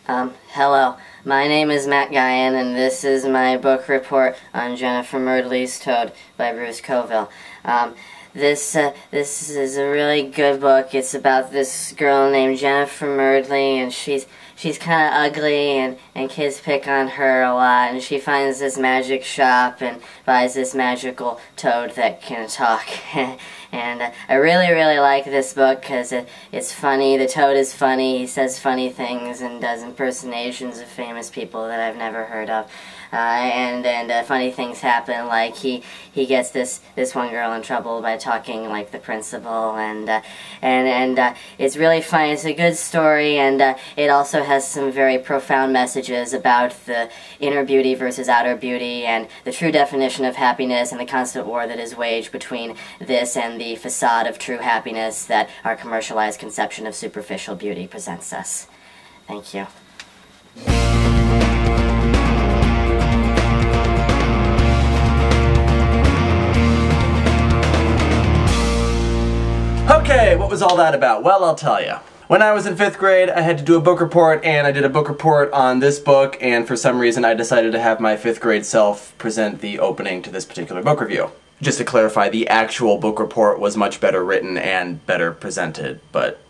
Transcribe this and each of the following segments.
Hello. My name is Matt Guyan, and this is my book report on Jennifer Murdley's Toad by Bruce Coville. This is a really good book. It's about this girl named Jennifer Murdley, and she's kind of ugly, and kids pick on her a lot, and she finds this magic shop and buys this magical toad that can talk. And I really like this book because it's funny. The toad is funny. He says funny things and does impersonations of famous people that I've never heard of. And funny things happen, like he gets this one girl in trouble by talking like the principal, and it's really funny. It's a good story, and it also has some very profound messages about the inner beauty versus outer beauty, and the true definition of happiness, and the constant war that is waged between this and the facade of true happiness that our commercialized conception of superficial beauty presents us. Thank you. Okay, what was all that about? Well, I'll tell you. When I was in 5th grade, I had to do a book report, and I did a book report on this book, and for some reason I decided to have my 5th grade self present the opening to this particular book review. Just to clarify, the actual book report was much better written and better presented, but,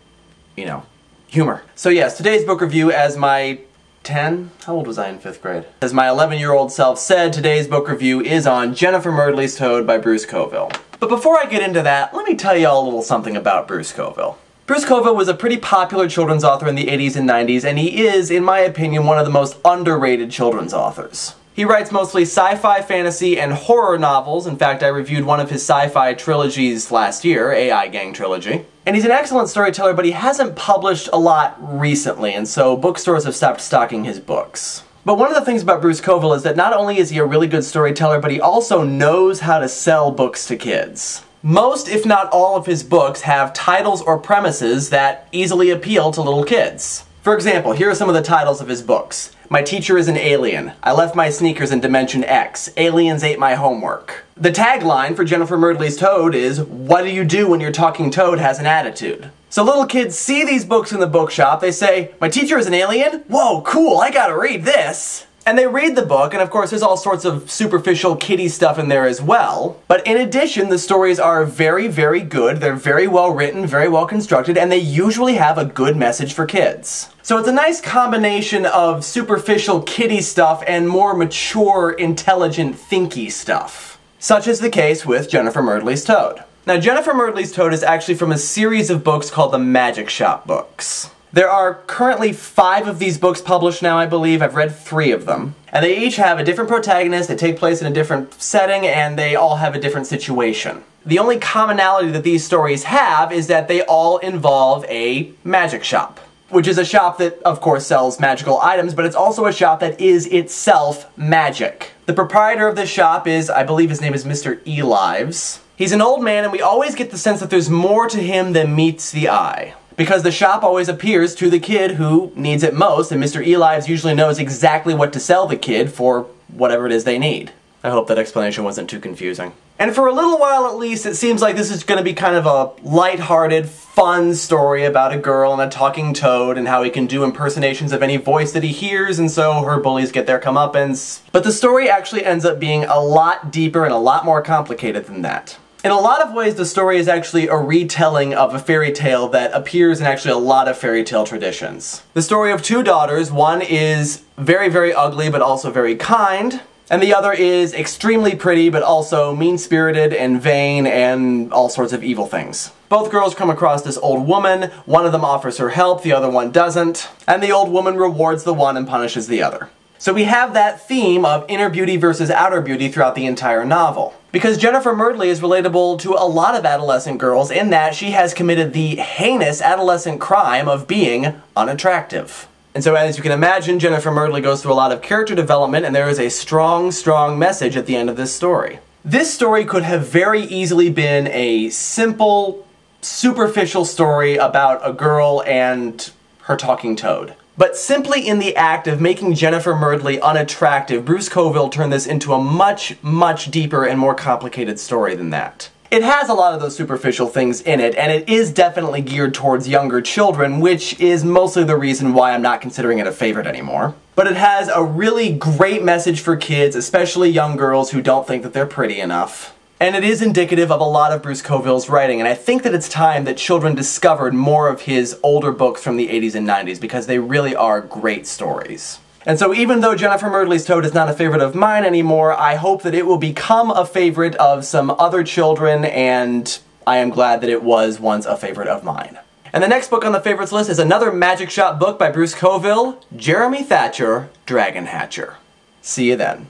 you know, humor. So yes, today's book review, as my how old was I in 5th grade? As my 11-year-old self said, today's book review is on Jennifer Murdley's Toad by Bruce Coville. But before I get into that, let me tell you all a little something about Bruce Coville. Bruce Coville was a pretty popular children's author in the 80s and 90s, and he is, in my opinion, one of the most underrated children's authors. He writes mostly sci-fi, fantasy, and horror novels. In fact, I reviewed one of his sci-fi trilogies last year, AI Gang Trilogy. And he's an excellent storyteller, but he hasn't published a lot recently, and so bookstores have stopped stocking his books. But one of the things about Bruce Coville is that not only is he a really good storyteller, but he also knows how to sell books to kids. Most, if not all, of his books have titles or premises that easily appeal to little kids. For example, here are some of the titles of his books. My Teacher is an Alien. I Left My Sneakers in Dimension X. Aliens Ate My Homework. The tagline for Jennifer Murdley's Toad is, what do you do when your talking toad has an attitude? So little kids see these books in the bookshop, they say, my teacher is an alien? Whoa, cool, I gotta read this! And they read the book, and of course there's all sorts of superficial kiddie stuff in there as well. But in addition, the stories are very good, they're very well written, very well constructed, and they usually have a good message for kids. So it's a nice combination of superficial kiddie stuff and more mature, intelligent, thinky stuff. Such is the case with Jennifer Murdley's Toad. Now, Jennifer Murdley's Toad is actually from a series of books called the Magic Shop books. There are currently 5 of these books published now, I believe. I've read 3 of them. And they each have a different protagonist, they take place in a different setting, and they all have a different situation. The only commonality that these stories have is that they all involve a magic shop. Which is a shop that, of course, sells magical items, but it's also a shop that is itself magic. The proprietor of this shop is, I believe his name is Mr. Elives. He's an old man, and we always get the sense that there's more to him than meets the eye. Because the shop always appears to the kid who needs it most, and Mr. Elives usually knows exactly what to sell the kid for whatever it is they need. I hope that explanation wasn't too confusing. And for a little while at least, it seems like this is going to be kind of a lighthearted, fun story about a girl and a talking toad and how he can do impersonations of any voice that he hears, and so her bullies get their comeuppance. But the story actually ends up being a lot deeper and a lot more complicated than that. In a lot of ways, the story is actually a retelling of a fairy tale that appears in actually a lot of fairy tale traditions. The story of 2 daughters, one is very ugly but also very kind, and the other is extremely pretty but also mean-spirited and vain and all sorts of evil things. Both girls come across this old woman, one of them offers her help, the other one doesn't, and the old woman rewards the one and punishes the other. So we have that theme of inner beauty versus outer beauty throughout the entire novel. Because Jennifer Murdley is relatable to a lot of adolescent girls in that she has committed the heinous adolescent crime of being unattractive. And so as you can imagine, Jennifer Murdley goes through a lot of character development, and there is a strong message at the end of this story. This story could have very easily been a simple, superficial story about a girl and her talking toad. But simply in the act of making Jennifer Murdley unattractive, Bruce Coville turned this into a much deeper and more complicated story than that. It has a lot of those superficial things in it, and it is definitely geared towards younger children, which is mostly the reason why I'm not considering it a favorite anymore. But it has a really great message for kids, especially young girls who don't think that they're pretty enough. And it is indicative of a lot of Bruce Coville's writing, and I think that it's time that children discovered more of his older books from the 80s and 90s, because they really are great stories. And so even though Jennifer Murdley's Toad is not a favorite of mine anymore, I hope that it will become a favorite of some other children, and I am glad that it was once a favorite of mine. And the next book on the favorites list is another Magic Shop book by Bruce Coville, Jeremy Thatcher, Dragon Hatcher. See you then.